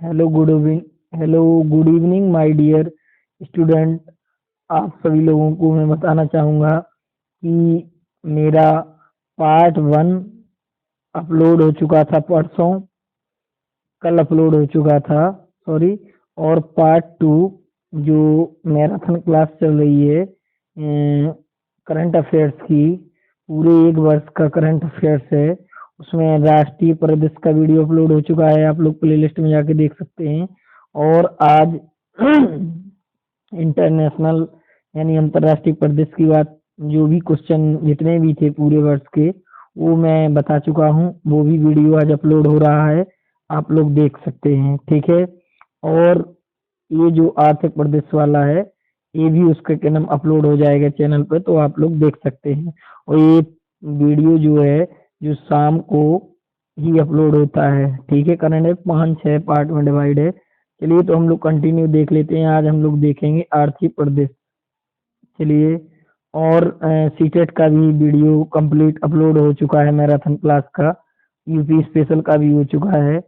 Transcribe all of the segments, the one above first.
Hello good evening my dear student. आप सभी लोगों को मैं बताना चाहूँगा कि मेरा पार्ट 1 अपलोड हो चुका था परसों, कल अपलोड हो चुका था, सॉरी। और पार्ट 2 जो मैराथन क्लास चल रही है करंट अफेयर्स की, पूरे एक वर्ष का करंट अफेयर्स है, उसमें राष्ट्रीय परिदृश्य का वीडियो अपलोड हो चुका है। आप लोग प्लेलिस्ट में जाके देख सकते हैं। और आज इंटरनेशनल यानी अंतर्राष्ट्रीय परिदृश्य की बात, जो भी क्वेश्चन जितने भी थे पूरे वर्ष के, वो मैं बता चुका हूँ। वो भी वीडियो आज अपलोड हो रहा है, आप लोग देख सकते हैं, ठीक है। और ये जो आर्थिक परिदृश्य वाला है, ये भी उसका क्या नाम अपलोड हो जाएगा चैनल पे, तो आप लोग देख सकते हैं। और ये वीडियो जो है, जो शाम को ही अपलोड होता है, ठीक है। करंट है 5-6 पार्ट में डिवाइड है। चलिए तो हम लोग कंटिन्यू देख लेते हैं। आज हम लोग देखेंगे आर्थिक परिदृश्य। चलिए। और सीटेट का भी वीडियो कंप्लीट अपलोड हो चुका है, मैराथन क्लास का, यूपी स्पेशल का भी हो चुका है।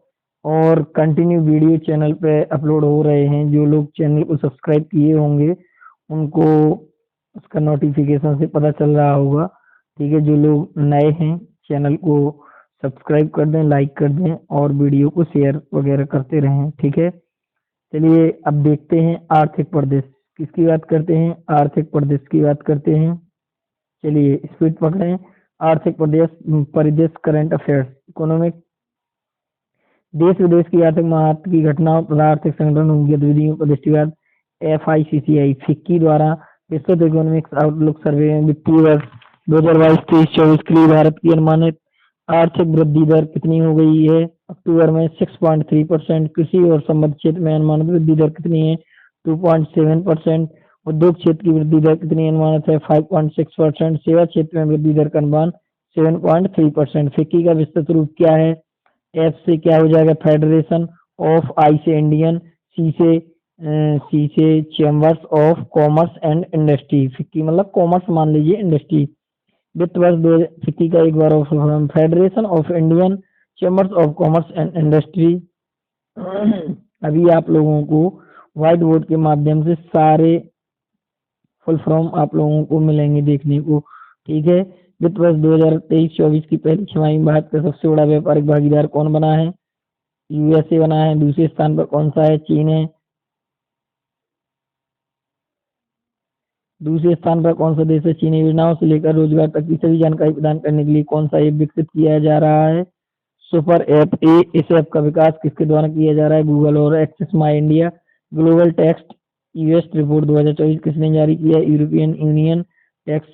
और कंटिन्यू वीडियो चैनल पे अपलोड हो रहे हैं। जो लोग चैनल को सब्सक्राइब किए होंगे उनको उसका नोटिफिकेशन से पता चल रहा होगा, ठीक है। जो लोग नए हैं चैनल को सब्सक्राइब कर दें, लाइक कर दें और वीडियो को शेयर वगैरह करते रहें, ठीक है। चलिए अब देखते हैं आर्थिक परिदृश्य किसकी बात करते हैं, आर्थिक परिदृश्य की बात करते हैं। चलिए स्पीड पकड़ें। आर्थिक परिदृश्य परिदृश्य करंट अफेयर्स इकोनॉमिक। देश विदेश की आर्थिक महत्व की घटनाओं तथा आर्थिक संगठन उनकी गतिविधियों पर दृष्टिगत FICCI फिक्की द्वारा विस्तृत इकोनॉमिक्स आउटलुक सर्वे में वित्तीय वर्ष 2022-23-24 के लिए भारत की अनुमानित आर्थिक वृद्धि दर कितनी हो गई है। अक्टूबर में 6.3%। कृषि और संबद्ध क्षेत्र में अनुमानित वृद्धि दर कितनी है, 2.7%। उद्योग क्षेत्र की वृद्धि दर कितनी अनुमानित है, 5.6%। सेवा क्षेत्र में वृद्धि दर का अनुमान 7.3%। फिक्की का विस्तृत रूप क्या है। एफ से क्या हो जाएगा, फेडरेशन ऑफ, आई से इंडियन, सी से chambers of commerce and industry. FICCI मतलब कॉमर्स मान लीजिए, इंडस्ट्री। वित्त वर्ष 2000 फिक्की का एक बार और federation of Indian chambers of commerce and industry. अभी आप लोगों को व्हाइट बोर्ड के माध्यम से सारे फुल फॉर्म आप लोगों को मिलेंगे देखने को, ठीक है। वित्त वर्ष 2023-24 की पहली छमाही में भारत का सबसे बड़ा व्यापारिक भागीदार कौन बना है, USA बना है। दूसरे स्थान पर कौन सा है, चीन है। दूसरे स्थान पर कौन सा देश है, चीनी योजनाओं से लेकर रोजगार तक की सभी जानकारी प्रदान करने के लिए कौन सा ऐप विकसित किया जा रहा है, सुपर ऐप ए। इस ऐप का विकास किसके द्वारा किया जा रहा है, गूगल और Axis My India. Global tax US report 2024 किसने जारी किया, यूरोपियन यूनियन। टैक्स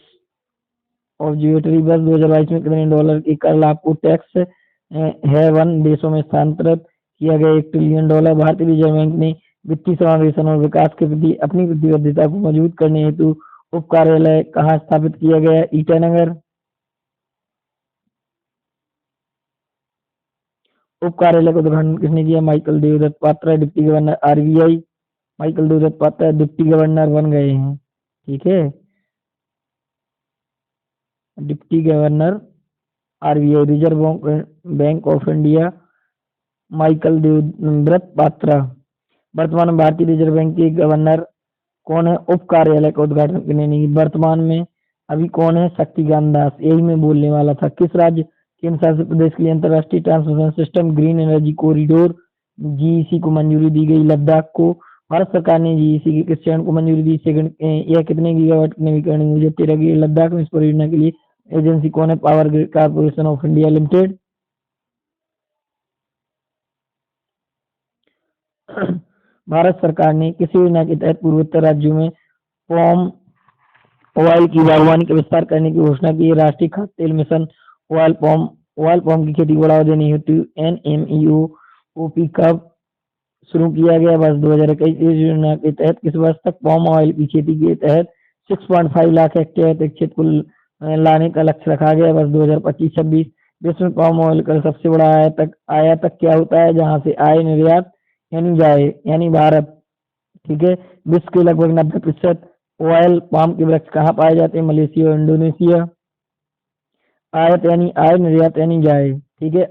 ऑब्जर्वेटरी वर्ष 2022 में कितने डॉलर के कर लाभ को टैक्स हेवन देशों में स्थानांतरित किया गया, $1 ट्रिलियन। भारतीय रिजर्व बैंक ने वित्तीय समावेशन और विकास के प्रति अपनी प्रतिबद्धता को मजबूत करने हेतु उप कार्यालय कहाँ स्थापित किया गया, ईटानगर। उप कार्यालय का उद्घाटन किसने किया, Michael Devdutt Patra. Deputy governor RBI, Michael Devdutt Patra deputy governor बन गए हैं, ठीक है। Deputy governor RBI reserve bank of India, Michael Devavrat Patra. वर्तमान में भारतीय रिजर्व बैंक के गवर्नर कौन है, उप कार्यालय का उद्घाटन करने नहीं वर्तमान में अभी कौन है, शक्तिकांत दास। यही मैं बोलने वाला था। किस राज्य केंद्र शासित प्रदेश के लिए अंतर्राष्ट्रीय transmission system green energy corridor GEC को मंजूरी दी गई, लद्दाख को। भारत सरकार ने GEC के किस चरण को मंजूरी दी, सेकंड। यह कितने गीगावाट की नवीकरण मुझे 13 गीगा लद्दाख में इस परियोजना के लिए एजेंसी कौन है, power grid corporation of India limited. Bharat सरकार ने किस योजना के तहत पूर्वोत्तर राज्यों में पॉम ऑयल की बागवानी का विस्तार करने की घोषणा की, राष्ट्रीय खाद्य तेल मिशन। ऑयल पॉम की खेती को बढ़ावा देने हेतु NMEO-OP कब शुरू किया गया, वर्ष 2021। इस योजना के तहत किस वर्ष तक पॉम ऑयल की खेती के तहत 6.5 लाख हेक्टेयर तक क्षेत्र को लाने का लक्ष्य रखा गया, वर्ष 2025-26। विश्व में पॉम ऑयल का सबसे बड़ा आयातक क्या होता है, जहां से आय निर्यात यानी जाए, यानी भारत, ठीक है। विश्व के लगभग 90% ऑयल पाम के वृक्ष कहाँ पाए जाते हैं, मलेशिया और इंडोनेशिया। आयत यानी आय, निर्यात यानी जाए, ठीक है।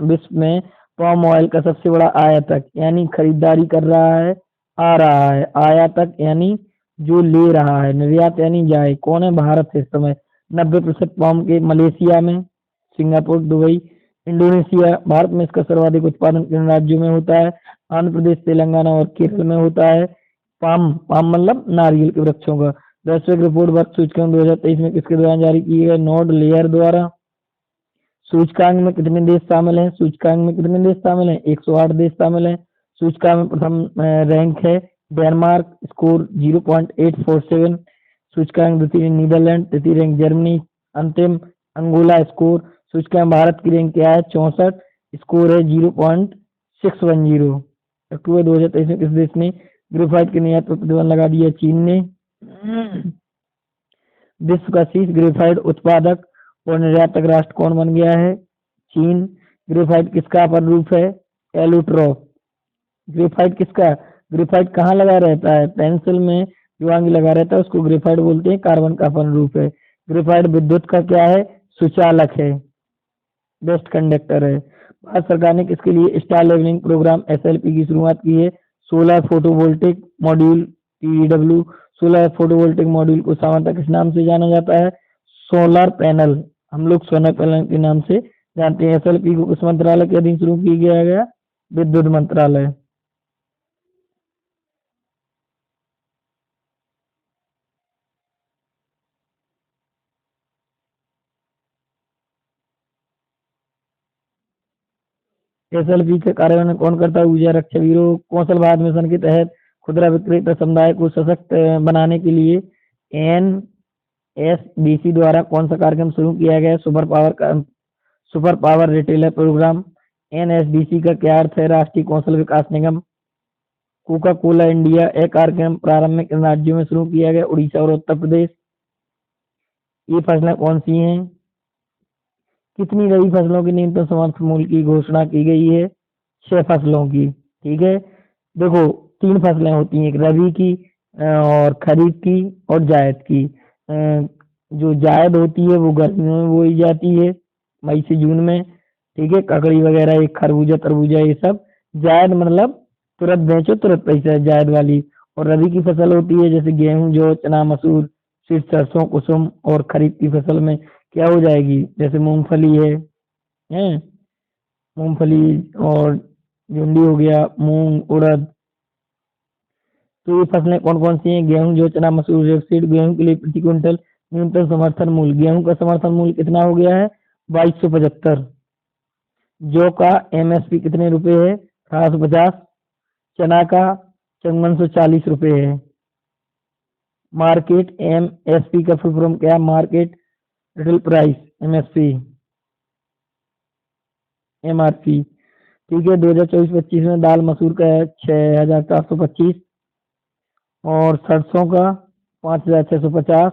विश्व में पाम ऑयल का सबसे बड़ा आयातक यानी खरीदारी कर रहा है, आ रहा है। आयातक यानी जो ले रहा है। निर्यात यानी जाए। कौन है? भारत है इस समय। 90% पाम के मलेशिया में, सिंगापुर, दुबई, इंडोनेशिया। भारत में इसका सर्वाधिक उत्पादन किन राज्यों में होता है? आंध्र प्रदेश, तेलंगाना और केरल में होता है। पाम पाम मतलब नारियल के वृक्षों का। वैश्विक रिपोर्ट वर्ष सूचकांक 2023 में किसके द्वारा जारी की गई? नोर्ड लेयर द्वारा। सूचकांक में कितने देश शामिल हैं? सूचकांक में कितने देश शामिल हैं? 108 देश शामिल हैं। सूचकांक में प्रथम रैंक है डेनमार्क, स्कोर 0.847। सूचकांक द्वितीय नीदरलैंड, तृतीय रैंक जर्मनी, अंतिम अंगोला। स्कोर सूचकांक भारत की रैंक क्या है? 64, स्कोर है 0.610। अक्टूबर 2023 में किस देश ने ग्रेफाइट के निर्यात पर प्रतिबंध लगा दिया? चीन ने। विश्व का शीर्ष ग्रेफाइट उत्पादक और निर्यातक राष्ट्र कौन बन गया है? चीन। ग्रेफाइट किसका अपर रूप है? एलुट्रॉप। ग्रेफाइट किसका? ग्रेफाइट कहाँ लगा रहता है? पेंसिल में जो आगे लगा रहता है उसको ग्रेफाइट बोलते हैं। कार्बन का अपर रूप है। ग्रेफाइट विद्युत का क्या है? सुचालक है, बेस्ट कंडक्टर है। भारत सरकार ने किसके लिए स्टार लेवलिंग प्रोग्राम एसएलपी की शुरुआत की है? Solar photovoltaic module, PW. Solar photovoltaic module को सामान्यतः किस नाम से जाना जाता है? Solar panel. हम लोग सोलर पैनल के नाम से जानते हैं। एसएलपी को किस मंत्रालय के अधीन शुरू किया गया? विद्युत मंत्रालय। एसएलपी के कार्यान्वयन कौन करता है? ऊर्जा रक्षा ब्यूरो। कौशल भारत मिशन के तहत खुदरा विक्रेता समुदाय को सशक्त बनाने के लिए एनएसडीसी द्वारा कौन सा कार्यक्रम शुरू किया गया है? Super power retailer programme. NSDC का क्या अर्थ है? राष्ट्रीय कौशल विकास निगम। कोका कोला इंडिया यह कार्यक्रम प्रारंभ में किन राज्यों में शुरू किया गया? उड़ीसा और उत्तर प्रदेश। ये फसलें कौन सी हैं? कितनी रबी फसलों की न्यूनतम समर्थन मूल्य की घोषणा की गई है? 6 फसलों की। ठीक है। देखो, 3 फसलें होती हैं, एक रबी की और खरीफ की और जायद की। जो जायद होती है वो गर्मियों में बोई जाती है, मई से जून में। ठीक है। ककड़ी वगैरह, एक खरबूजा तरबूजा, ये सब जायद मतलब तुरंत बेचो तुरंत पैसा है, जायद वाली। और रबी की फसल होती है जैसे गेहूं, जौ, चना, मसूर, फिर सरसों, कुसुम। और खरीफ की फसल में क्या हो जाएगी? जैसे मूंगफली है मूंगफली और भिंडी हो गया, मूंग, उड़द। तो ये फसलें कौन कौन सी हैं? गेहूं, जौ, चना, मसूर, रेपसीड। गेहूं के लिए प्रति क्विंटल न्यूनतम समर्थन मूल्य, गेहूं का समर्थन मूल्य कितना हो गया है? 2275। जौ का एमएसपी कितने रुपए है? 1850। चना का 5440 रुपए है। मार्केट एमएसपी का फुल फॉर्म क्या है? Market retail price, MSP, MRP. ठीक है। 2024-25 में दाल मसूर का है 6425 और सरसों का 5650।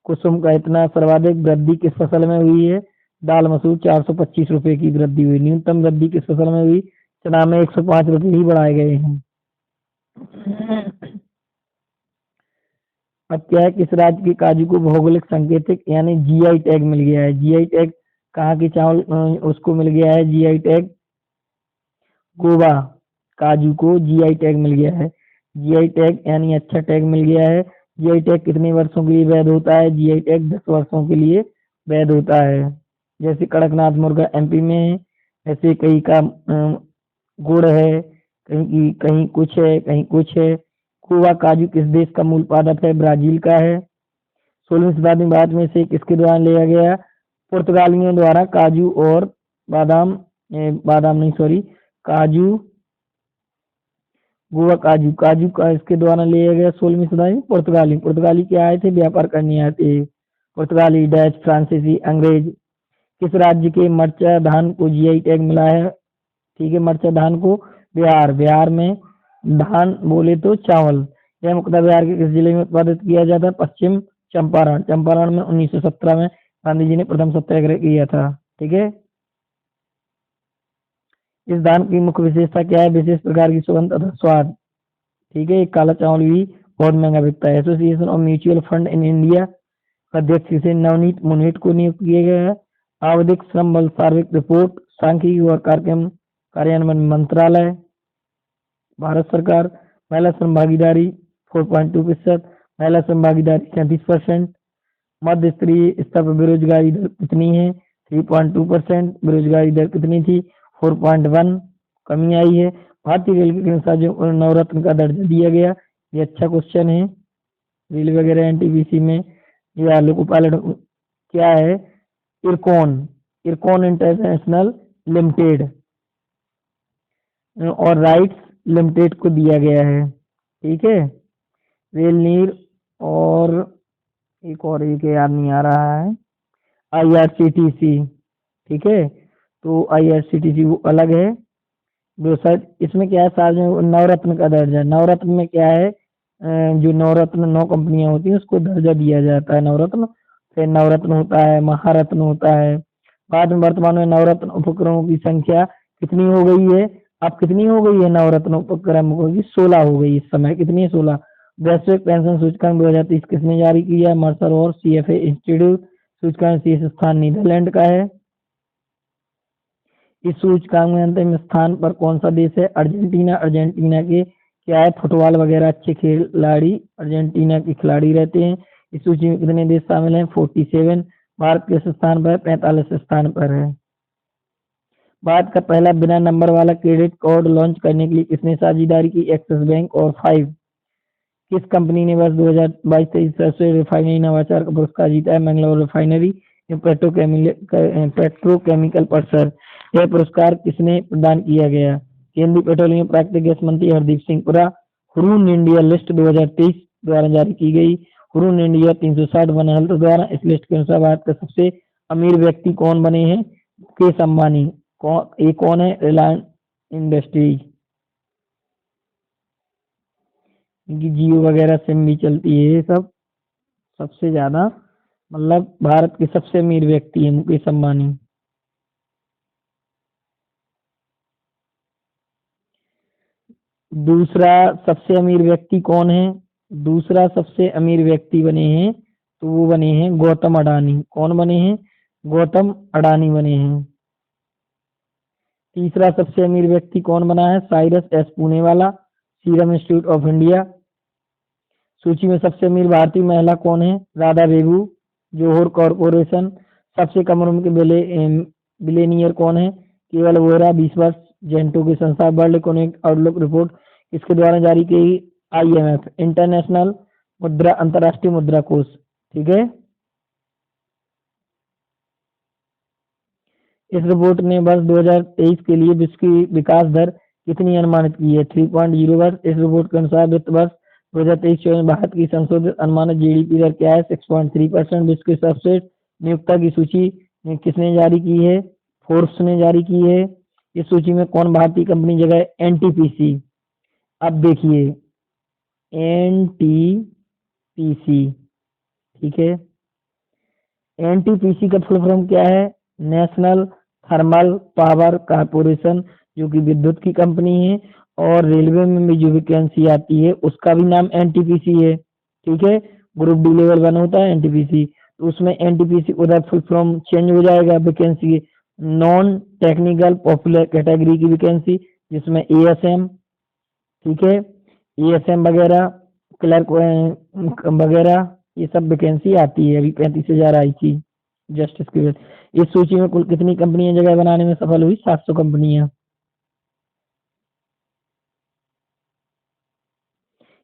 कुसुम का इतना। सर्वाधिक वृद्धि किस फसल में हुई है? दाल मसूर 425 रुपए की वृद्धि हुई। न्यूनतम वृद्धि किस फसल में हुई? चना में 105 रुपए ही बढ़ाए गए हैं। अब क्या है, किस राज्य के काजू को भौगोलिक संकेतक यानी जीआई टैग मिल गया है? जीआई टैग कहाँ की चावल उसको मिल गया है? जीआई टैग गोवा काजू को जीआई टैग मिल गया है। जीआई टैग यानी अच्छा टैग मिल गया है। जीआई टैग कितने वर्षों के लिए वैध होता है? जीआई टैग 10 वर्षों के लिए वैध होता है। जैसे कड़कनाथ मुर्गा एमपी में है, ऐसे कहीं का गुड़ है, कहीं कुछ है, कहीं कुछ है। गोवा काजू किस देश का मूल पादप है? ब्राजील का है। 16वीं शताब्दी में भारत में से किसके द्वारा लिया गया? पुर्तगालियों द्वारा काजू और बादाम, बादाम नहीं सॉरी, काजू, गोवा काजू, काजू का इसके द्वारा लिया गया 16वीं शताब्दी में। पुर्तगाली पुर्तगाली क्या आए थे? व्यापार करने आए थे। पुर्तगाली, डच, फ्रांसीसी, अंग्रेज। किस राज्य के मरचा धान को जीआई टैग मिला है? ठीक है। मरचा धान को बिहार, बिहार में धान बोले तो चावल। यह मुख्यतः बिहार के किस जिले में उत्पादित किया जाता है? पश्चिम चंपारण। चंपारण में 1917 में गांधी जी ने प्रथम सत्याग्रह किया था। ठीक है। इस धान की मुख्य विशेषता क्या है? विशेष प्रकार की सुगंध तथा स्वाद। ठीक है। काला चावल भी बहुत महंगा बिकता है। Association of mutual fund in India अध्यक्ष से नवनीत मुनीट को नियुक्त किया गया है। आवधिक श्रम बल सार्वजनिक रिपोर्ट सांख्यिकी और कार्यक्रम कार्यान्वयन मंत्रालय, भारत सरकार। महिला श्रम भागीदारी 4.2%, महिला श्रम भागीदारी 37%। मध्य स्तरीय स्तर पर बेरोजगारी दर कितनी है? 3.2%। बेरोजगारी दर कितनी थी? 4.1, कमी आई है। भारतीय रेलवे के अनुसार जो नवरत्न का दर्जा दिया गया, ये अच्छा क्वेश्चन है। रेलवे वगैरह एनटीपीसी में या लोको पायलट क्या है? इरकॉन इंटरनेशनल लिमिटेड और राइट्स लिमिटेड को दिया गया है। ठीक है, रेल नीर और एक याद नहीं आ रहा है, IRCTC। ठीक है, तो IRCTC वो अलग है। व्यवसाय इसमें क्या है? सार्वजनिक नवरत्न का दर्जा। नवरत्न में क्या है? जो नवरत्न 9 कंपनियां होती हैं उसको दर्जा दिया जाता है नवरत्न। फिर नवरत्न होता है, महारत्न होता है। बाद में वर्तमान में नवरत्न उपक्रमों की संख्या कितनी हो गई है? अब कितनी हो गई है नवरत्न उपक्रमों की? 16 हो गई इस समय। कितनी है? 16। वैश्विक पेंशन सूचकांक 2023 किसने जारी किया? मर्सर और CFA इंस्टीट्यूट। सूचकांक शीर्ष स्थान नीदरलैंड का है। इस सूचकांक में अंतिम स्थान पर कौन सा देश है? अर्जेंटीना। अर्जेंटीना के क्या है? फुटबॉल वगैरह अच्छे खिलाड़ी अर्जेंटीना के खिलाड़ी रहते हैं। इस सूची में कितने देश शामिल हैं? 47। भारत किस स्थान पर? 45 स्थान पर है। भारत का पहला बिना नंबर वाला क्रेडिट कार्ड लॉन्च करने के लिए किसने साझेदारी की? एक्सिस बैंक और 5। किस कंपनी ने वर्ष 2022-23 सर्वश्रेष्ठ रिफाइनरी नवाचार का पुरस्कार जीता है? Mangalore refinery petrochemical person. यह पुरस्कार किसने प्रदान किया गया? केंद्रीय पेट्रोलियम प्राकृतिक गैस मंत्री हरदीप सिंह पुरा। हुरून इंडिया लिस्ट 2023 द्वारा जारी की गई। हुरून इंडिया 360 वन हेल्थ द्वारा इस लिस्ट के अनुसार भारत के सबसे अमीर व्यक्ति कौन बने हैं? मुकेश अंबानी। कौन है? रिलायंस इंडस्ट्रीज। इनकी जियो वगैरह सिम भी चलती है। ये सब सबसे ज्यादा मतलब भारत के सबसे अमीर व्यक्ति है मुकेश अंबानी। दूसरा सबसे अमीर व्यक्ति कौन है? दूसरा सबसे अमीर व्यक्ति बने हैं तो वो बने हैं गौतम अडानी। कौन बने हैं? गौतम अडानी बने हैं। तीसरा सबसे अमीर व्यक्ति कौन बना है? Cyrus S Poonawalla, Serum Institute of India. सूची में सबसे अमीर भारतीय महिला कौन है? राधा बेबू, जोहर कॉरपोरेशन। सबसे कम उम्र के बिलेनियर कौन है? केवल वोरा 20 वर्ष। जेंटो के संस्था वर्ल्ड इकोनॉमिक आउटलुक रिपोर्ट किसके द्वारा जारी की? IMF, इंटरनेशनल मुद्रा अंतर्राष्ट्रीय मुद्रा कोष। ठीक है, इस रिपोर्ट ने वर्ष 2023 के लिए विश्व की विकास दर कितनी अनुमानित की है? 3.0 वर्ष। इस रिपोर्ट के अनुसार वित्त वर्ष 2023 में भारत की संशोधित अनुमानित GDP दर क्या है? 6.3%। विश्व के सबसे नियोक्ता की सूची किसने जारी की है? फोर्ब्स ने जारी की है। इस सूची में कौन भारतीय कंपनी जगह है? NTPC। अब देखिए NTPC, ठीक है, NTPC का फुल फॉर्म क्या है? नेशनल थर्मल पावर कॉर्पोरेशन, जो कि विद्युत की कंपनी है। और रेलवे में भी जो वैकेंसी आती है उसका भी नाम NTPC है। ठीक है, ग्रुप D लेवल 1 होता है NTPC, तो उसमें NTPC उधर फुल फॉर्म चेंज हो जाएगा vacancy. Non technical popular category की वैकेंसी जिसमें ASM, ठीक है, ASM वगैरह, क्लर्क वगैरह, ये सब वैकेंसी आती है। अभी 35,000 आई थी जस्ट इसके बाद। इस सूची में कुल कितनी कंपनियां जगह बनाने में सफल हुई? 700 कंपनियां।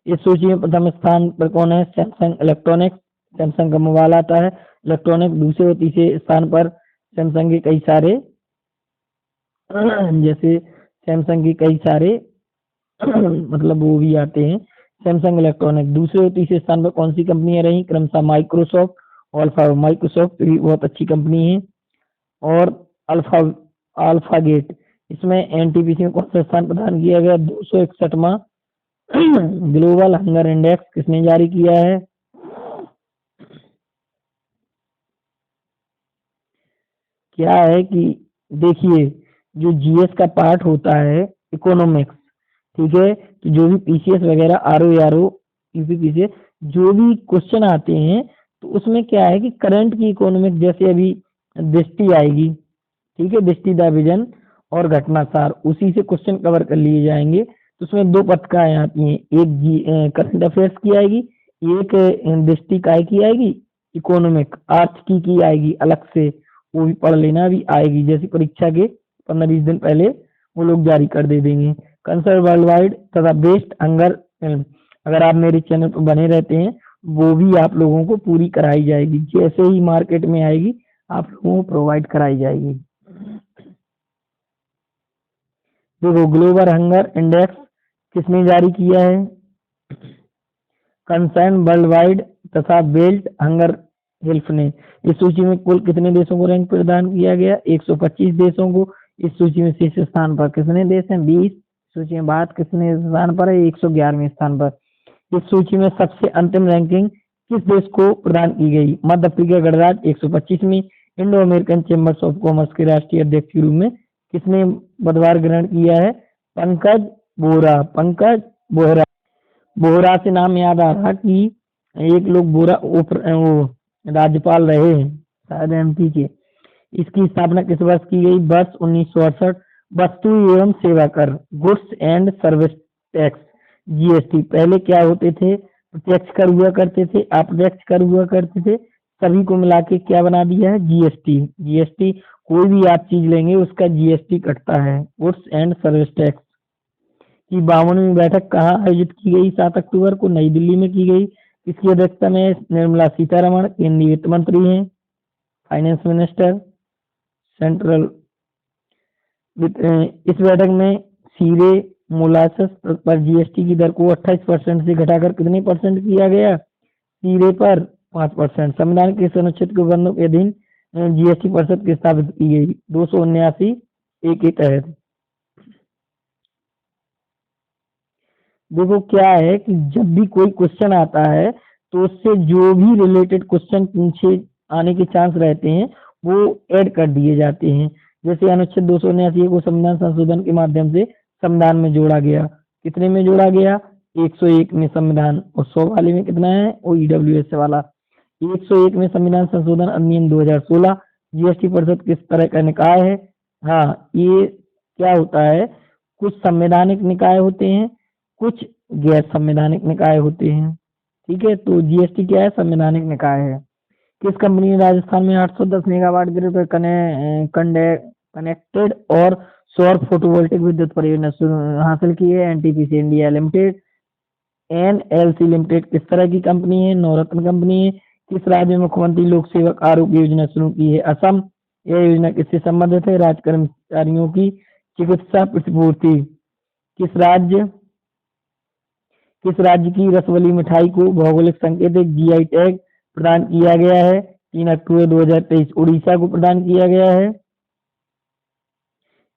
इस सूची में प्रथम स्थान पर कौन है? Samsung electronics. सैमसंग का मोबाइल आता है इलेक्ट्रॉनिक। दूसरे और तीसरे स्थान पर सैमसंग के कई सारे जैसे सैमसंग के कई सारे मतलब वो भी आते हैं। Samsung electronic. दूसरे और तीसरे स्थान पर कौन सी कंपनियां रही? क्रमशः माइक्रोसॉफ्ट और अल्फा। माइक्रोसॉफ्ट भी बहुत अच्छी कंपनी है। और अल्फा अल्फागेट। इसमें NTPC में कौन सा स्थान प्रदान किया गया? 261वां ग्लोबल हंगर इंडेक्स किसने जारी किया है? क्या है कि देखिए जो GS का पार्ट होता है इकोनॉमिक्स, ठीक है, तो जो भी PCS वगैरह RO UPPC जो भी क्वेश्चन आते हैं तो उसमें क्या है कि करंट की इकोनॉमिक, जैसे अभी दृष्टि आएगी, ठीक है, दृष्टि द विजन, और घटनासार उसी से क्वेश्चन कवर कर लिए जाएंगे। तो उसमें दो पत्रिकाएं आती हैं, एक करंट अफेयर्स की आएगी, एक दृष्टि काय की आएगी, इकोनॉमिक अर्थ की आएगी अलग से, वो भी पढ़ लेना, भी आएगी जैसी परीक्षा के 15-20 दिन पहले वो लोग जारी कर दे देंगे। कंसर्न वर्ल्ड वाइड तथा बेस्ट हंगर फिल्म, अगर आप मेरे चैनल पर बने रहते हैं वो भी आप लोगों को पूरी कराई जाएगी, जैसे ही मार्केट में आएगी आप लोगों को प्रोवाइड कराई जाएगी। देखो ग्लोबल हंगर इंडेक्स किसने जारी किया है? कंसर्न वर्ल्ड वाइड तथा बेल्ट हंगर हेल्प ने। इस सूची में कुल कितने देशों को रैंक प्रदान किया गया? 125 देशों को। इस सूची में शीर्ष स्थान पर कितने देश हैं? 20। सूची में भारत कितने स्थान पर है? 111वें स्थान पर। इस सूची में सबसे अंतिम रैंकिंग किस देश को प्रदान की गई? मध्य अफ्रीका गणराज्य 125वीं। Indo American chambers of commerce के राष्ट्रीय अध्यक्ष के रूप में किसने बुधवार ग्रहण किया है? पंकज बोहरा। पंकज बोहरा। बोहरा से नाम याद आ रहा कि एक लोग बोहरा वो राज्यपाल रहे हैं शायद एमपी के। इसकी स्थापना किस वर्ष की गई? वर्ष 1968। वस्तु एवं सेवा कर, goods and service tax, GST पहले क्या होते थे? प्रत्यक्ष कर हुआ करते थे, अप्रत्यक्ष कर हुआ करते थे, सभी को मिला के क्या बना दिया है? जीएसटी। जीएसटी कोई भी आप चीज लेंगे उसका जीएसटी कटता है, गुड्स एंड सर्विस टैक्स। की 52वीं बैठक कहाँ आयोजित की गई? 7 अक्टूबर को नई दिल्ली में की गई। इसकी अध्यक्षता में निर्मला सीतारमण केंद्रीय वित्त मंत्री हैं, फाइनेंस मिनिस्टर सेंट्रल। इस बैठक में सीरे मोलासस पर जीएसटी की दर को 28% से घटाकर कितने परसेंट किया गया? सीरे पर 5%। संविधान के अनुच्छेद के बंधों के अधीन जीएसटी परिषद की स्थापित की गई 279 के तहत। देखो क्या है कि जब भी कोई क्वेश्चन आता है तो उससे जो भी रिलेटेड क्वेश्चन पूछे आने के चांस रहते हैं वो ऐड कर दिए जाते हैं। जैसे अनुच्छेद 279 को संविधान संशोधन के माध्यम से संविधान में जोड़ा गया। कितने में जोड़ा गया? 101 में संविधान, और 100 वाले में कितना है? वो ईडब्ल्यूएस वाला। 101 में संविधान संशोधन अधिनियम 2016। जीएसटी परिषद किस तरह का निकाय है? हाँ, ये क्या होता है, कुछ संवैधानिक निकाय होते हैं, कुछ गैर संवैधानिक निकाय होते हैं। ठीक है, तो जीएसटी क्या है? संवैधानिक निकाय है। किस कंपनी ने राजस्थान में 810 मेगावाट ग्रिड पर कनेक्टेड और सौर फोटोवोल्टिक विद्युत परियोजना हासिल की है? NTPC India limited. NLC limited किस तरह की कंपनी है? नवरत्न कंपनी है। किस राज्य में मुख्यमंत्री लोक सेवक आरोग्य योजना शुरू की है? असम। यह योजना किससे संबंधित है? राज्य कर्मचारियों की चिकित्सा प्रतिपूर्ति। किस राज्य की रसवली मिठाई को भौगोलिक संकेतक जीआई टैग प्रदान किया गया है? 3 अक्टूबर 2023। उड़ीसा को प्रदान किया गया है।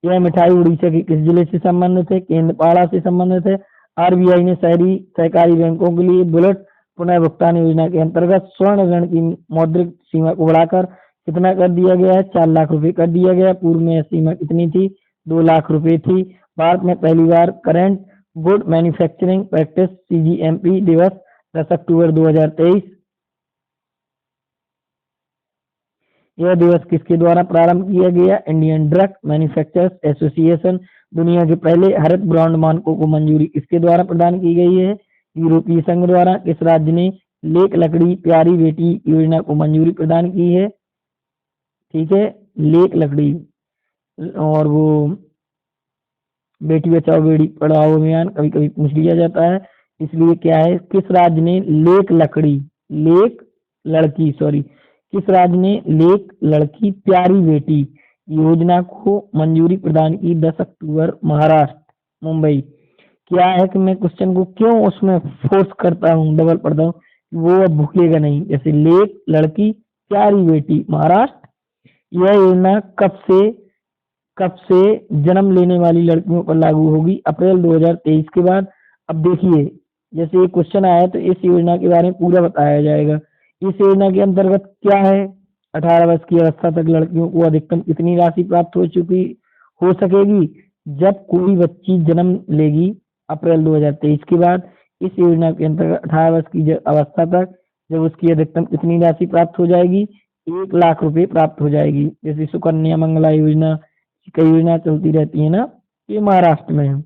यह मिठाई उड़ीसा के किस जिले से संबंधित है? केंद्रपाड़ा से संबंधित है। आरबीआई ने शहरी सहकारी बैंकों के लिए बुलेट पुनः भुगतान योजना के अंतर्गत स्वर्ण ऋण की मौद्रिक सीमा को बढ़ाकर कितना कर दिया गया है? 4 लाख रुपए कर दिया गया। पूर्व में यह सीमा कितनी थी? 2 लाख रुपए थी। भारत में पहली बार current good manufacturing practice CGMP दिवस 10 अक्टूबर 2023। यह दिवस किसके द्वारा प्रारंभ किया गया? Indian drug manufacturers association. दुनिया के पहले हरित ब्रांड मानकों को मंजूरी किसके द्वारा प्रदान की गई है? यूरोपीय संघ द्वारा। किस राज्य ने लेक लकड़ी प्यारी बेटी योजना को मंजूरी प्रदान की है? ठीक है, लेक लकड़ी और वो बेटी बचाओ बेटी पढ़ाओ अभियान कभी कभी पूछ लिया जाता है, इसलिए क्या है, किस राज्य ने किस राज्य ने लेक लड़की प्यारी बेटी योजना को मंजूरी प्रदान की? 10 अक्टूबर महाराष्ट्र मुंबई। क्या है कि मैं क्वेश्चन को क्यों उसमें फोर्स करता हूँ, डबल पढ़ता हूँ, वो अब भूलेगा नहीं। जैसे लेक लड़की प्यारी बेटी महाराष्ट्र। यह योजना कब से जन्म लेने वाली लड़कियों पर लागू होगी? अप्रैल 2023 के बाद। अब देखिए, जैसे ये क्वेश्चन आया तो इस योजना के बारे में पूरा बताया जाएगा। इस योजना के अंतर्गत क्या है, 18 वर्ष की अवस्था तक लड़कियों को अधिकतम कितनी राशि प्राप्त हो सकेगी जब कोई बच्ची जन्म लेगी? अप्रैल 2023 के बाद। इस योजना के अंतर्गत 18 वर्ष की अवस्था तक जब उसकी अधिकतम कितनी राशि प्राप्त हो जाएगी? 1 लाख रुपए प्राप्त हो जाएगी। जैसे सुकन्या मंगला योजना, कई योजना चलती रहती है ना, ये महाराष्ट्र में है।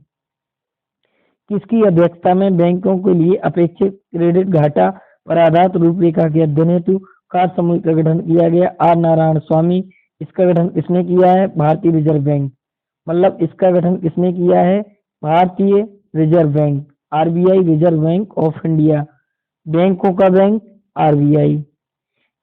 किसकी अध्यक्षता में बैंकों के लिए अपेक्षित क्रेडिट घाटा पर आधारित रूपरेखा के अध्ययन हेतु कार्य समूह का गठन किया गया? आर नारायण स्वामी। इसका गठन किसने किया है? भारतीय रिजर्व बैंक। मतलब इसका गठन किसने किया है? भारतीय reserve bank, RBI, reserve bank of India, बैंकों का बैंक आरबीआई।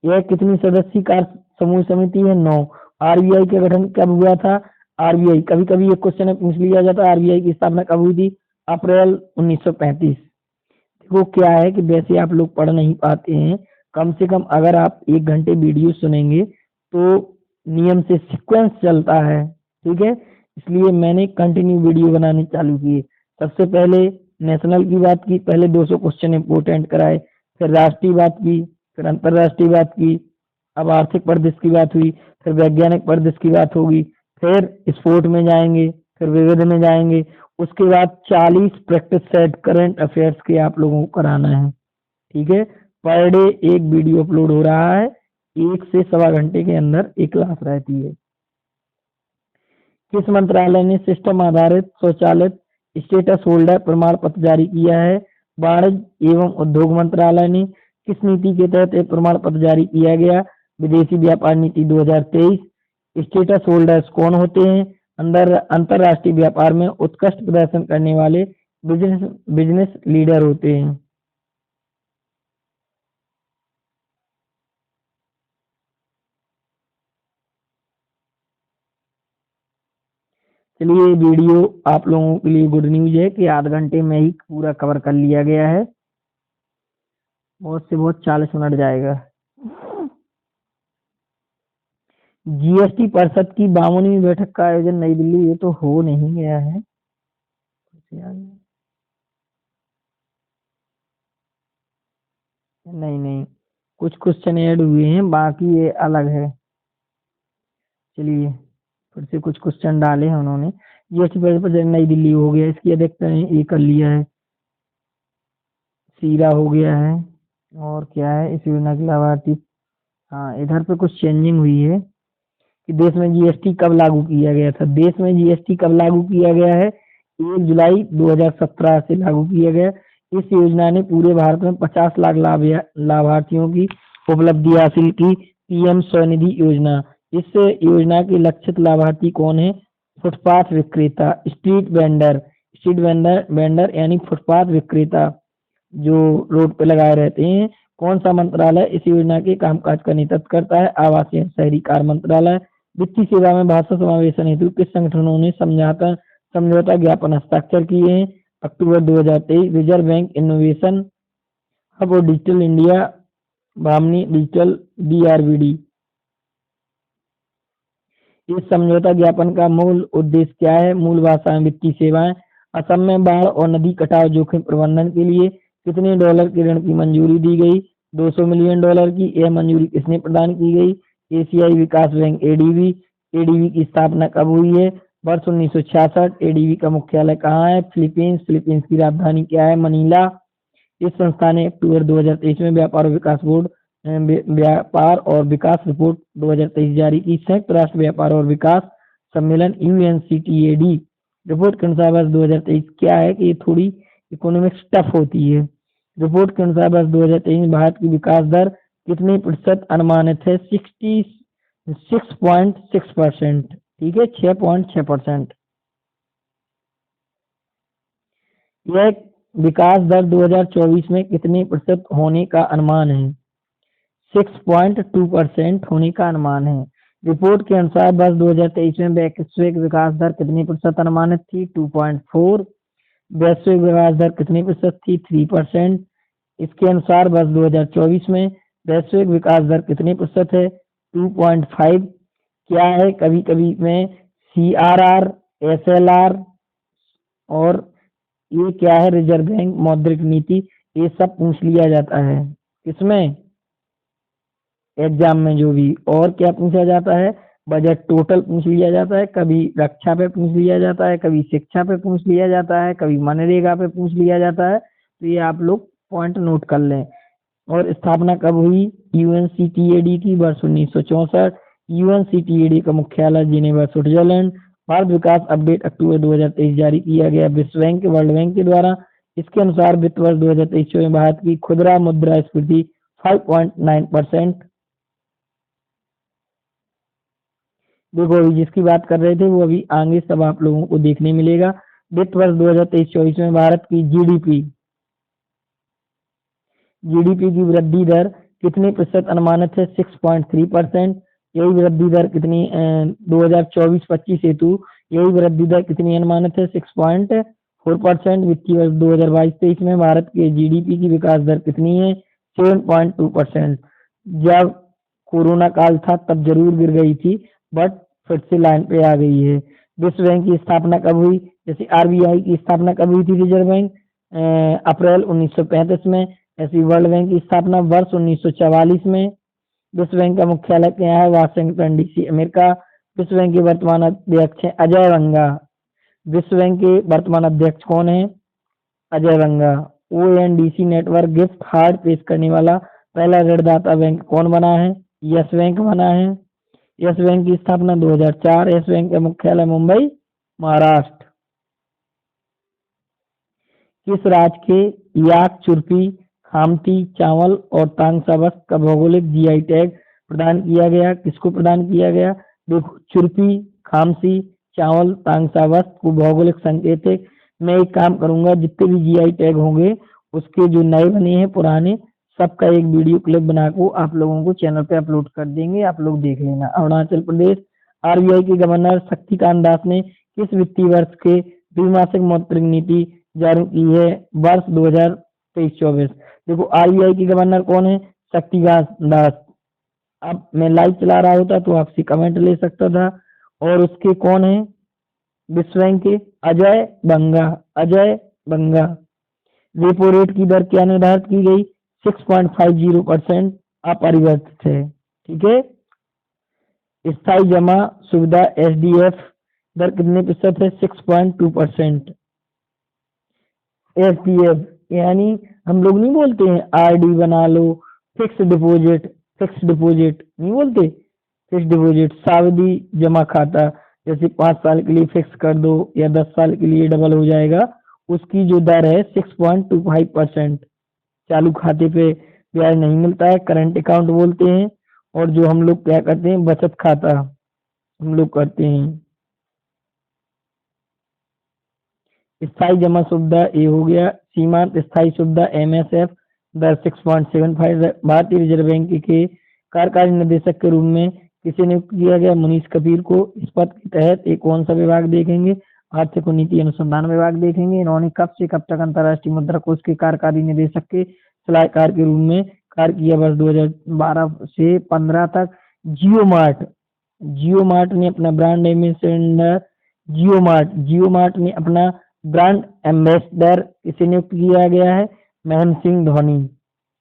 यह कितनी सदस्यीय कार्य समूह समिति है? 9। आरबीआई का गठन कब हुआ था? आरबीआई, कभी कभी ये क्वेश्चन पूछ लिया जाता है, आरबीआई की स्थापना कब हुई थी? अप्रैल 1935। देखो क्या है कि वैसे आप लोग पढ़ नहीं पाते हैं, कम से कम अगर आप 1 घंटे वीडियो सुनेंगे तो नियम से सीक्वेंस चलता है, ठीक है, इसलिए मैंने कंटिन्यू वीडियो बनानी चालू की। सबसे पहले नेशनल की बात की, पहले 200 क्वेश्चन इंपोर्टेंट कराए, फिर राष्ट्रीय बात की, फिर अंतरराष्ट्रीय बात की, अब आर्थिक परिदृश्य की बात हुई, फिर वैज्ञानिक परिदृश्य की बात होगी, फिर स्पोर्ट में जाएंगे, फिर विविध में जाएंगे, उसके बाद 40 प्रैक्टिस सेट करंट अफेयर्स के आप लोगों को कराना है, ठीक है। पर डे एक वीडियो अपलोड हो रहा है, 1 से 1.25 घंटे के अंदर एक क्लास रहती है। किस मंत्रालय ने सिस्टम आधारित स्वचालित स्टेटस होल्डर प्रमाण पत्र जारी किया है? वाणिज्य एवं उद्योग मंत्रालय ने। किस नीति के तहत एक प्रमाण पत्र जारी किया गया? विदेशी व्यापार नीति 2023। स्टेटस होल्डर्स कौन होते हैं? अंतरराष्ट्रीय व्यापार में उत्कृष्ट प्रदर्शन करने वाले बिजनेस लीडर होते हैं। चलिए वीडियो आप लोगों के लिए गुड न्यूज है कि आध घंटे में ही पूरा कवर कर लिया गया है, बहुत से बहुत 40 मिनट जाएगा। जीएसटी परिषद की 52वीं बैठक का आयोजन नई दिल्ली, ये तो हो नहीं गया है, नहीं नहीं, कुछ क्वेश्चन ऐड हुए हैं, बाकी ये अलग है। चलिए फिर से कुछ क्वेश्चन डाले हैं उन्होंने। जीएसटी परिषद नई दिल्ली हो गया, इसकी अध्यक्षता ये कर लिया है, सीरा हो गया है। और क्या है इस योजना के लाभार्थी? हाँ, इधर पे कुछ चेंजिंग हुई है कि देश में जीएसटी कब लागू किया गया था। देश में जीएसटी कब लागू किया गया है? 1 जुलाई 2017 से लागू किया गया। इस योजना ने पूरे भारत में 50 लाख लाभार्थियों की उपलब्धि हासिल की। पीएम स्वनिधि योजना, इस योजना के लक्षित लाभार्थी कौन है? फुटपाथ विक्रेता, स्ट्रीट वेंडर यानी फुटपाथ विक्रेता जो रोड पे लगाए रहते हैं। कौन सा मंत्रालय इस योजना के कामकाज का नेतृत्व करता है? आवास एवं शहरी कार्य मंत्रालय। वित्तीय सेवा में भाषा समावेशन हेतु किस संगठनों ने समझौता ज्ञापन हस्ताक्षर किए हैं? अक्टूबर 2023। रिजर्व बैंक इनोवेशन हब और डिजिटल इंडिया, भामनी डिजिटल, डीआरबीडी। इस समझौता ज्ञापन का मूल उद्देश्य क्या है? मूल भाषा में वित्तीय सेवाएं। असम में बाढ़ और नदी कटाव जोखिम प्रबंधन के लिए कितने डॉलर के ऋण की मंजूरी दी गई? 200 मिलियन डॉलर की। यह मंजूरी किसने प्रदान की गई? एशियाई विकास बैंक एडीबी। एडीबी की स्थापना कब हुई है? वर्ष 1966। एडीबी का मुख्यालय कहाँ है? फिलीपींस। फिलीपींस की राजधानी क्या है? मनीला। इस संस्था ने अक्टूबर 2023 में व्यापार और विकास रिपोर्ट 2023 जारी की। संयुक्त राष्ट्र व्यापार और विकास सम्मेलन यूएनसीटीएडी रिपोर्ट के अनुसार वर्ष 2023 क्या है कि ये थोड़ी इकोनॉमिक्स टफ होती है। रिपोर्ट के अनुसार वर्ष 2023 में भारत की विकास दर कितने प्रतिशत अनुमानित है? 66.6%, ठीक है, 6.6%। यह विकास दर 2024 में कितने प्रतिशत होने का अनुमान है? 6.2% होने का अनुमान है। रिपोर्ट के अनुसार वर्ष 2023 में वैश्विक विकास दर कितने प्रतिशत अनुमानित थी? 2.4। वैश्विक विकास दर कितने प्रतिशत थी? 3%। इसके अनुसार वर्ष 2024 में वैश्विक विकास दर कितने प्रतिशत है? 2.5। क्या है? कभी कभी में CRR, SLR और ये क्या है? रिजर्व बैंक मौद्रिक नीति, ये सब पूछ लिया जाता है इसमें एग्जाम में जो भी। और क्या पूछा जाता है? बजट टोटल पूछ लिया जाता है, कभी रक्षा पे पूछ लिया जाता है, कभी शिक्षा पे पूछ लिया जाता है, कभी मनरेगा पे पूछ लिया जाता है। तो ये आप लोग पॉइंट नोट कर लें। और स्थापना कब हुई यूएनसीटीएडी की? वर्ष 1964। यूएनसीटीएडी का मुख्यालय जिनेवा, स्विट्जरलैंड। भारत विकास अपडेट अक्टूबर 2023 जारी किया गया विश्व बैंक वर्ल्ड बैंक के द्वारा। इसके अनुसार वित्त वर्ष 2023 में भारत की खुदरा मुद्रास्फीति 5.9%। देखो अभी जिसकी बात कर रहे थे वो अभी आगे सब आप लोगों को देखने मिलेगा। वित्त वर्ष 2023-24 में भारत की जीडीपी की वृद्धि दर कितने प्रतिशत अनुमानित है? 6.3%। यही वृद्धि दर कितनी 2024-25 हेतु यही वृद्धि दर कितनी अनुमानित है? 6.4%। वित्तीय वर्ष 2022-23 में भारत के जीडीपी की विकास दर कितनी है? 7.2%। जब कोरोना काल था तब जरूर गिर गई थी, बट फिर से लाइन पे आ गई है। विश्व बैंक की स्थापना कब हुई? जैसे आरबीआई की स्थापना कब हुई थी? रिजर्व बैंक अप्रैल 1935 में। ऐसी वर्ल्ड बैंक की स्थापना वर्ष 1944 में। विश्व बैंक का मुख्यालय क्या है? Washington DC, America. विश्व बैंक के वर्तमान अध्यक्ष हैं अजय बंगा। विश्व बैंक के वर्तमान अध्यक्ष कौन है? अजय बंगा। ओएनडीसी नेटवर्क गिफ्ट कार्ड पेश करने वाला पहला ऋणदाता बैंक कौन बना है? यस बैंक बना है। यस बैंक की स्थापना 2004। यस बैंक का मुख्यालय मुंबई, महाराष्ट्र। किस राज्य के याक, चुरपी, खामती, चावल और तांगसा वस्त्र का भौगोलिक जीआई टैग प्रदान किया गया? किसको प्रदान किया गया? देखो चुरपी, खामसी, चावल, तांगसा वस्त्र को भौगोलिक संकेत है। मैं एक काम करूंगा, जितने भी जीआई टैग होंगे उसके जो नए बने हैं पुराने सबका एक वीडियो क्लिप बना को आप लोगों को चैनल पे अपलोड कर देंगे, आप लोग देख लेना। अरुणाचल प्रदेश, आरबीआई के गवर्नर शक्तिकांत दास ने किस वित्तीय वर्ष के द्विमासिक मौद्रिक नीति जारी की है? वर्ष 2023-24। देखो आरबीआई के गवर्नर कौन है? शक्तिकांत दास। अब मैं लाइव चला रहा होता तो आपसे कमेंट ले सकता था। और उसके कौन है? विश्व बैंक के अजय बंगा। अजय बंगा। रेपो रेट की दर क्या निर्धारित की गई? 6.50% अपरिवर्तित है। ठीक है। स्थायी जमा सुविधा एसडीएफ दर कितने प्रतिशत है? 6.2%। एसडीएफ यानी हम लोग नहीं बोलते हैं आरडी बना लो, फिक्स डिपॉजिट, फिक्स डिपॉजिट नहीं बोलते, फिक्स डिपॉजिट सावधि जमा खाता, जैसे 5 साल के लिए फिक्स कर दो या 10 साल के लिए डबल हो जाएगा, उसकी जो दर है 6.25%। चालू खाते पे ब्याज नहीं मिलता है, करंट अकाउंट बोलते हैं। और जो हम लोग क्या करते हैं, बचत खाता हम लोग करते हैं। स्थायी जमा सुविधा ए हो गया। सीमांत स्थायी सुविधा एमएसएफ दर 6.75। भारतीय रिजर्व बैंक के कार्यकारी निदेशक के रूप में किसे नियुक्त किया गया? मुनीश कबीर को। इस पद के तहत एक कौन सा विभाग देखेंगे? आर्थिक और नीति अनुसंधान विभाग देखेंगे। इन्होंने कब से कब तक अंतर्राष्ट्रीय मुद्रा कोष के कार्यकारी निदेशक के सलाहकार के रूप में कार्य किया? वर्ष 2012 से 15 तक। जियो मार्ट ने अपना ब्रांड एम्बेसडर जियो मार्ट ने अपना ब्रांड एम्बेसडर किसे नियुक्त किया गया है? महेंद्र सिंह धोनी।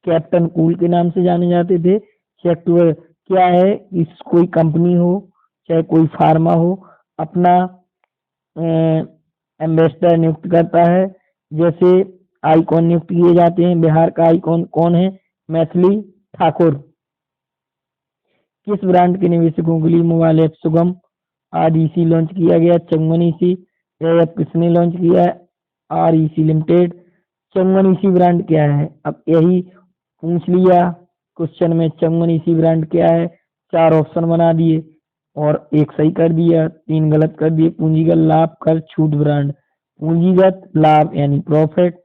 कैप्टन कूल के नाम से जाने जाते थे। सेक्टर क्या है? इस कोई कंपनी हो चाहे कोई फार्मा हो अपना एम्बेसडर नियुक्त करता है। जैसे आइकॉन नियुक्त किए जाते हैं। बिहार का आइकॉन कौन है? मैथिली ठाकुर। किस ब्रांड के निवेशकों के लिए mobile app Sugam REC launch किया गया? चंगवन ईसी। यह ऐप किसने लॉन्च किया है? REC limited. चंगवन ईसी ब्रांड क्या है? अब यही पूछ लिया क्वेश्चन में, चंगवन ईसी ब्रांड क्या है? 4 ऑप्शन बना दिए और एक सही कर दिया, 3 गलत कर दिए। पूंजीगत लाभ, कर, छूट ब्रांड। पूंजीगत लाभ यानी प्रॉफिट,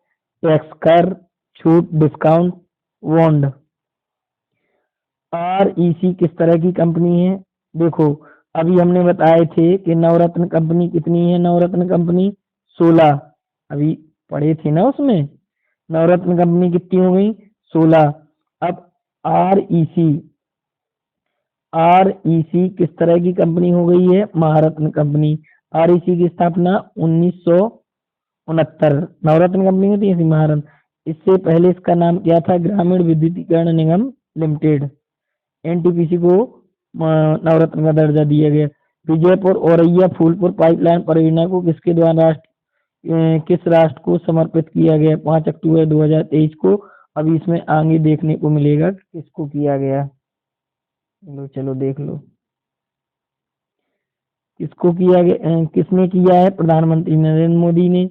टैक्स, कर, छूट, डिस्काउंट, बॉन्ड। आरईसी किस तरह की कंपनी है? देखो अभी हमने बताए थे कि नवरत्न कंपनी कितनी है? नवरत्न कंपनी 16। अभी पढ़े थे ना उसमें, नवरत्न कंपनी कितनी हो गई? 16। अब आरईसी आरईसी किस तरह की कंपनी हो गई है? महारत्न कंपनी। आरईसी की स्थापना 1969। नवरत्न कंपनी होती है महारत्न। इससे पहले इसका नाम क्या था? ग्रामीण विद्युतीकरण निगम लिमिटेड। एनटीपीसी को नवरत्न का दर्जा दिया गया। विजयपुर औरैया फूलपुर पाइपलाइन परियोजना को किसके द्वारा किस राष्ट्र को समर्पित किया गया? 5 अक्टूबर 2023 को। अभी इसमें आगे देखने को मिलेगा किसको किया गया। चलो देख लो। किसको किया गया, किसने किया है? प्रधानमंत्री नरेंद्र मोदी ने।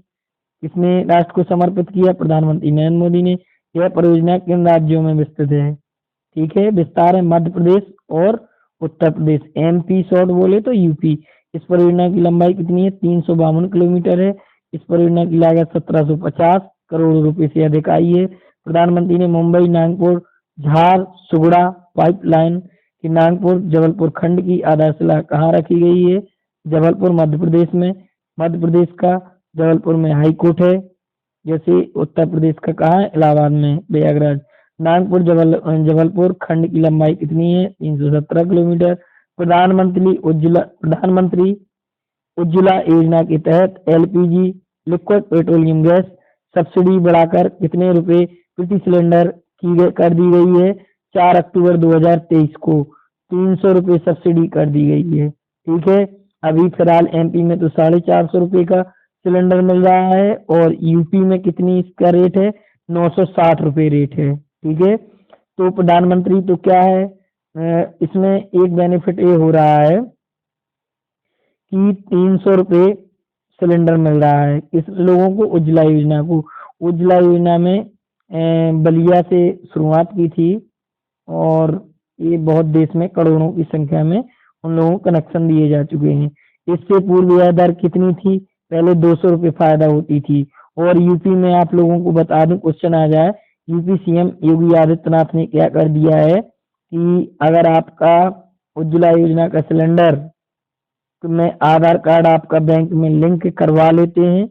किसने राष्ट्र को समर्पित किया? प्रधानमंत्री नरेंद्र मोदी ने। यह परियोजना किन राज्यों में विस्तृत है? ठीक है, विस्तार है मध्य प्रदेश और उत्तर प्रदेश। एमपी शॉर्ट बोले तो यूपी। इस परियोजना की लंबाई कितनी है? 352 किलोमीटर है। इस परियोजना की लागत 1750 करोड़ रुपए से अधिक आई है। प्रधानमंत्री ने मुंबई नागपुर झारसुगुड़ा पाइपलाइन की नागपुर जबलपुर खंड की आधारशिला कहाँ रखी गई है? जबलपुर मध्य प्रदेश में। मध्य प्रदेश का जबलपुर में हाई कोर्ट है, जैसे उत्तर प्रदेश का कहाँ है? इलाहाबाद में प्रयागराज। नागपुर जबलपुर खंड की लंबाई कितनी है? 317 किलोमीटर। प्रधानमंत्री उज्ज्वला योजना के तहत LPG liquid petroleum gas subsidy बढ़ाकर कितने रुपए प्रति सिलेंडर कर दी गई है? 4 अक्टूबर 2023 को 300 रुपए सब्सिडी कर दी गई है। ठीक है, अभी फिलहाल एमपी में तो 450 रुपए का सिलेंडर मिल रहा है और यूपी में कितनी इसका रेट है? 960 रुपए रेट है। ठीक है, तो प्रधानमंत्री तो क्या है, इसमें एक बेनिफिट ये हो रहा है कि 300 रुपए सिलेंडर मिल रहा है। किस लोगों को? उज्ज्वला योजना को। उज्ज्वला योजना में बलिया से शुरुआत की थी और ये बहुत देश में करोड़ों की संख्या में उन लोगों को कनेक्शन दिए जा चुके हैं। इससे पूर्व यह दर कितनी थी? पहले 200 रुपये फायदा होती थी। और यूपी में आप लोगों को बता दूं, क्वेश्चन आ जाए, यूपी सीएम योगी आदित्यनाथ ने क्या कर दिया है कि अगर आपका उज्ज्वला योजना का सिलेंडर में आधार कार्ड आपका बैंक में लिंक करवा लेते हैं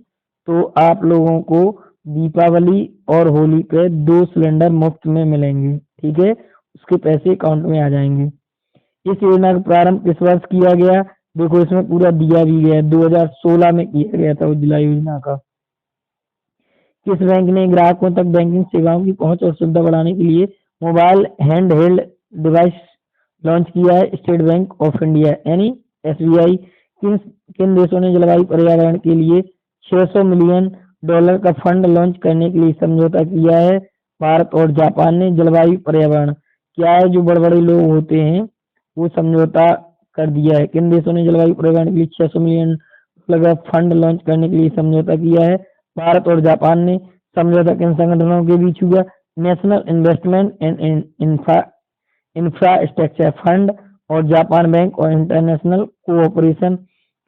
तो आप लोगों को दीपावली और होली पे 2 सिलेंडर मुफ्त में मिलेंगे। ठीक है, उसके पैसे अकाउंट में आ जाएंगे। इस योजना का प्रारंभ किस वर्ष किया गया? देखो इसमें पूरा दिया भी गया है, 2016 में किया गया था उज्ज्वला योजना का। किस बैंक ने ग्राहकों तक बैंकिंग सेवाओं की पहुंच और सुविधा बढ़ाने के लिए mobile hand held device launch किया है? स्टेट बैंक ऑफ इंडिया यानी एसबीआई। किन किन देशों ने जलवायु पर्यावरण के लिए $600 मिलियन का फंड लॉन्च करने के लिए समझौता किया है? भारत और जापान ने। जलवायु पर्यावरण क्या है? जो बड़े बड़े लोग होते हैं वो समझौता कर दिया है। किन देशों ने जलवायु पर्यावरण के लिए 600 मिलियन का फंड लॉन्च करने के लिए समझौता किया है? भारत और जापान ने। समझौता किन संगठनों के बीच हुआ? National investment and infrastructure fund और जापान बैंक और इंटरनेशनल कोऑपरेशन।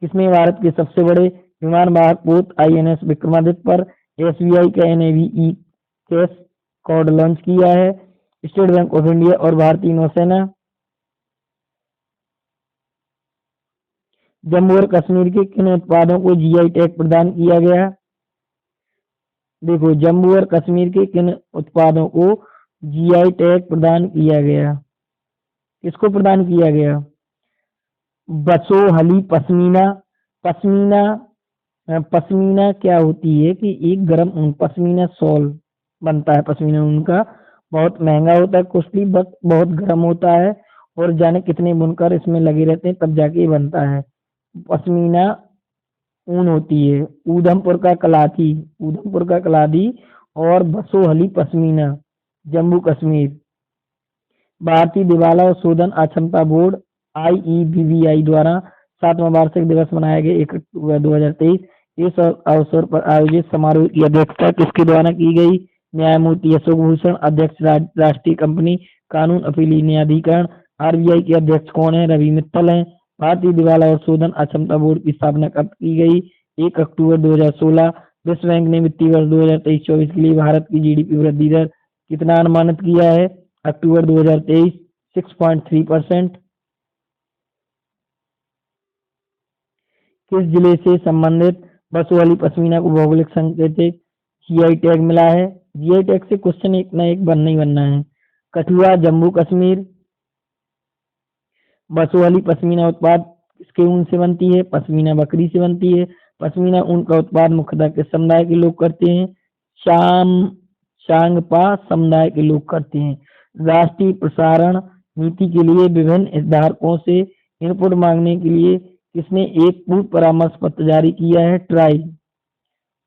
किसने भारत के सबसे बड़े विमान वाहक पोत आईएनएस विक्रमादित्य पर एसबीआई का एनएवीई कैश कार्ड लॉन्च किया है? स्टेट बैंक ऑफ इंडिया और भारतीय नौसेना। जम्मू और कश्मीर के किन उत्पादों को जीआई टैग प्रदान किया गया? देखो जम्मू और कश्मीर के किन उत्पादों को जीआई टैग प्रदान किया गया? किसको प्रदान किया गया? बसोहली पश्मीना। पश्मीना पश्मीना क्या होती है कि एक गर्म ऊन, पश्मीना शॉल बनता है। पश्मीना ऊन का बहुत महंगा होता है, कॉस्टली, बट बहुत गर्म होता है और जाने कितने बुनकर इसमें लगे रहते हैं तब जाके ये बनता है। पश्मीना ऊन होती है। उधमपुर का कलादी और बसोहली पश्मीना जम्मू कश्मीर। भारतीय दिवाला और शोधन अक्षमता बोर्ड आईईबीबीआई द्वारा 7वां वार्षिक दिवस मनाया गया 1 अक्टूबर 2023। इस अवसर पर आयोजित समारोह की अध्यक्षता किसके द्वारा की गई? न्यायमूर्ति अशोक भूषण, अध्यक्ष राष्ट्रीय कंपनी कानून अपीली न्यायाधिकरण। आरबीआई के अध्यक्ष कौन है? रवि मित्तल हैं। भारतीय दिवाला और शोधन अक्षमता बोर्ड की स्थापना कब की गई? 1 अक्टूबर 2016। विश्व बैंक ने वित्तीय वर्ष 2023-24 के लिए भारत की जीडीपी वृद्धि दर कितना अनुमानित किया है? अक्टूबर 2023 6.3%। किस जिले से संबंधित बसोहली पश्मीना को भौगोलिक संकेतक जीआई टैग मिला है? जीआई टैग से क्वेश्चन एक ना एक बनना ही बनना है। कठुआ जम्मू कश्मीर। बसोहली पश्मीना उत्पाद किसके ऊन से बनती है? पश्मीना बकरी से बनती है। पश्मीना ऊन का उत्पाद मुख्यतः किस समुदाय के लोग करते हैं? चांगपा समुदाय के लोग करते हैं। राष्ट्रीय प्रसारण नीति के लिए विभिन्न हितधारकों से इनपुट मांगने के लिए किसने एक पूर्व परामर्श पत्र जारी किया है? ट्राई।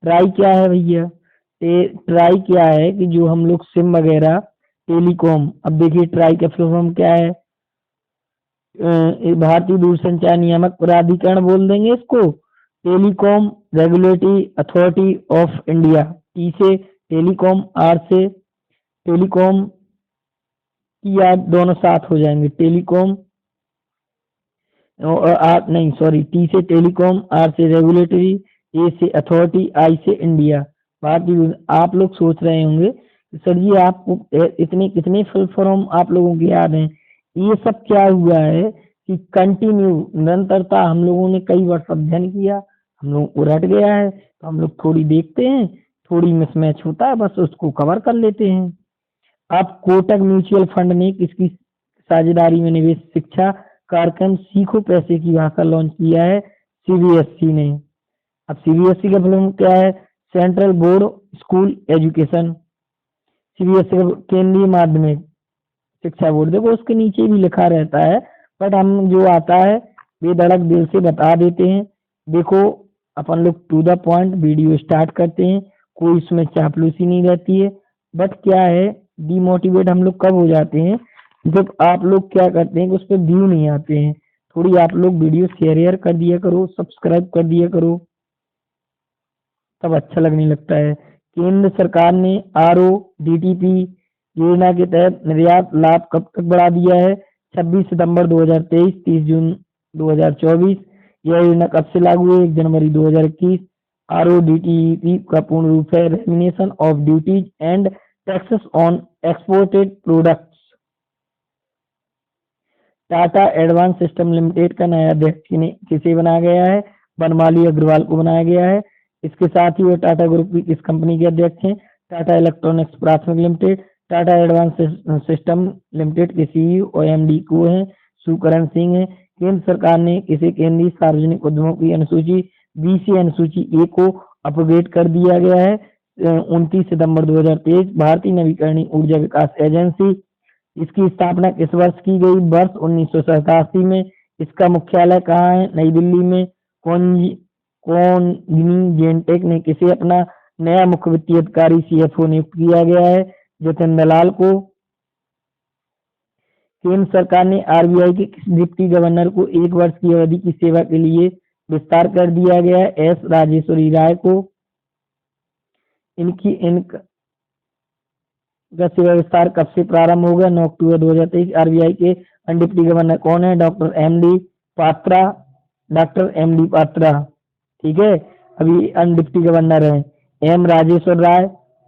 ट्राई क्या है भैया? ट्राई क्या है कि जो हम लोग सिम वगैरह टेलीकॉम, अब देखिए ट्राई का फुल फॉर्म क्या है? भारतीय दूरसंचार नियामक प्राधिकरण बोल देंगे इसको, telecom regulatory authority of India, T से टेलीकॉम, आर से टेलीकॉम की आर दोनों साथ हो जाएंगे, टेलीकॉम आर नहीं सॉरी, टी से टेलीकॉम, आर से रेगुलेटरी, ए से अथॉरिटी, आई से इंडिया। भारतीय, आप लोग सोच रहे होंगे सर जी आपको इतने कितने फुल फॉर्म आप लोगों के याद हैं। ये सब क्या हुआ है कि कंटिन्यू निरंतरता हम लोगों ने कई वर्ष अध्ययन किया, हम लोग को रट गया है, तो हम लोग थोड़ी देखते हैं, थोड़ी मिसमैच होता है, बस उसको कवर कर लेते हैं। अब कोटक म्यूचुअल फंड ने किसकी साझेदारी में निवेश शिक्षा कार्यक्रम सीखो पैसे की भाषा लॉन्च किया है, सीबीएसई ने। अब सीबीएसई का फुल क्या है, central board school education, CBSE का केंद्रीय माध्यमिक शिक्षा बोर्ड। देखो उसके नीचे भी लिखा रहता है, बट हम जो आता है बेधड़क दिल से बता देते हैं। देखो अपन लोग to the point video start करते हैं, कोई इसमें चापलूसी नहीं रहती है। बट क्या है, डिमोटिवेट हम लोग कब हो जाते हैं, जब आप लोग क्या करते हैं कि उस पर व्यू नहीं आते हैं। थोड़ी आप लोग वीडियो शेयर कर दिया करो, सब्सक्राइब कर दिया करो, तब अच्छा लगने लगता है। केंद्र सरकार ने RODTP योजना के तहत निर्यात लाभ कब तक बढ़ा दिया है, 26 सितंबर 2023, 30 जून 2024। यह योजना कब से लागू है, 1 जनवरी 2021। RODTP का पूर्ण रूप है remuneration of duties and taxes on exported products. Tata advance system limited का नया अध्यक्ष किसे बनाया गया है, बनमाली अग्रवाल को बनाया गया है। इसके साथ ही वो टाटा ग्रुप की किस कंपनी के अध्यक्ष हैं, टाटा इलेक्ट्रॉनिक्स प्राथमिक limited. Tata advance system limited के सीईओ और एमडी को हैं सुकरण सिंह है। केंद्र सरकार ने किसे केंद्रीय सार्वजनिक उद्यमों की अनुसूची बी से अनुसूची ए को अपग्रेड कर दिया गया है, 29 सितंबर 2023। भारतीय नवीकरणीय ऊर्जा विकास एजेंसी, इसकी स्थापना किस वर्ष की गई, वर्ष 1987 में। इसका मुख्यालय कहाँ है, नई दिल्ली में। जेनटेक ने किसे अपना नया मुख्य वित्तीय अधिकारी CFO नियुक्त किया गया है, जतिन दलाल को। केंद्र सरकार ने RBI के किस डिप्टी गवर्नर को 1 वर्ष की अवधि की सेवा के लिए विस्तार कर दिया गया है, S राजेश्वरी राय को। इनका सेवा विस्तार कब से प्रारंभ होगा, 9 अक्टूबर 2023। RBI के डिप्टी गवर्नर कौन है, डॉक्टर MD पात्रा। ठीक है, अभी अनडिप्टी गवर्नर है M राजेश्वर राय,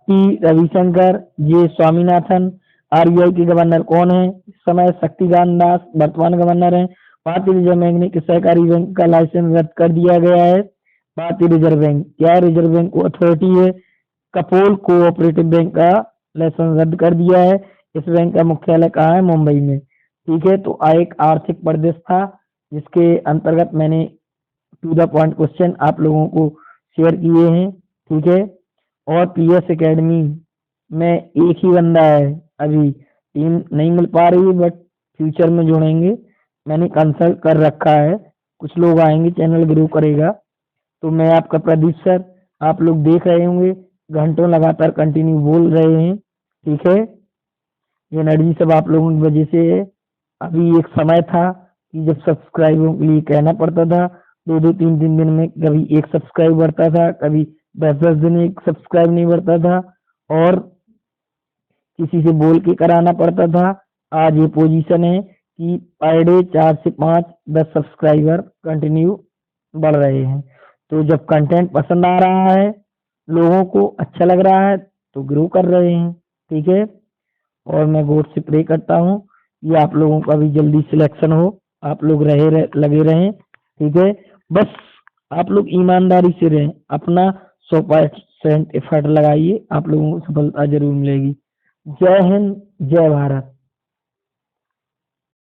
P Ravishankar, J Swaminathan. RBI के गवर्नर कौन है इस समय, शक्तिकांत दास वर्तमान गवर्नर है। भारतीय रिजर्व बैंक ने किस सहकारी बैंक का लाइसेंस रद्द कर दिया गया है, भारतीय रिजर्व बैंक। क्या रिजर्व बैंक को अथॉरिटी है, कपोल कोऑपरेटिव बैंक का लाइसेंस रद्द कर दिया है। इस बैंक का मुख्यालय कहाँ है, मुंबई में। ठीक है, तो एक आर्थिक परिदृश्य था जिसके अंतर्गत मैंने टू द पॉइंट क्वेश्चन आप लोगों को शेयर किए हैं। ठीक है, और PS एकेडमी में एक ही बंदा है, अभी टीम नहीं मिल पा रही है, बट फ्यूचर में जुड़ेंगे। मैंने कंसल्ट कर रखा है, कुछ लोग आएंगे, चैनल ग्रो करेगा। तो मैं आपका प्रदीप सर, आप लोग देख रहे होंगे घंटों लगातार कंटिन्यू बोल रहे हैं। ठीक है, ये एनर्जी सब आप लोगों की वजह से है। अभी एक समय था कि जब सब्सक्राइबरों के लिए कहना पड़ता था, 2-2 3-3 दिन में कभी एक सब्सक्राइब बढ़ता था, कभी 10-10 दिन एक सब्सक्राइब नहीं बढ़ता था, और किसी से बोल के कराना पड़ता था। आज ये पोजीशन है कि पर डे 4 से 5-10 सब्सक्राइबर कंटिन्यू बढ़ रहे हैं। तो जब कंटेंट पसंद आ रहा है, लोगों को अच्छा लग रहा है, तो ग्रो कर रहे हैं। ठीक है, और मैं गॉड से प्रे करता हूँ कि आप लोगों का भी जल्दी सिलेक्शन हो, आप लोग लगे रहें। ठीक है, बस आप लोग ईमानदारी से रहें, अपना 100% एफर्ट लगाइए, आप लोगों को सफलता जरूर मिलेगी। जय हिंद, जय भारत।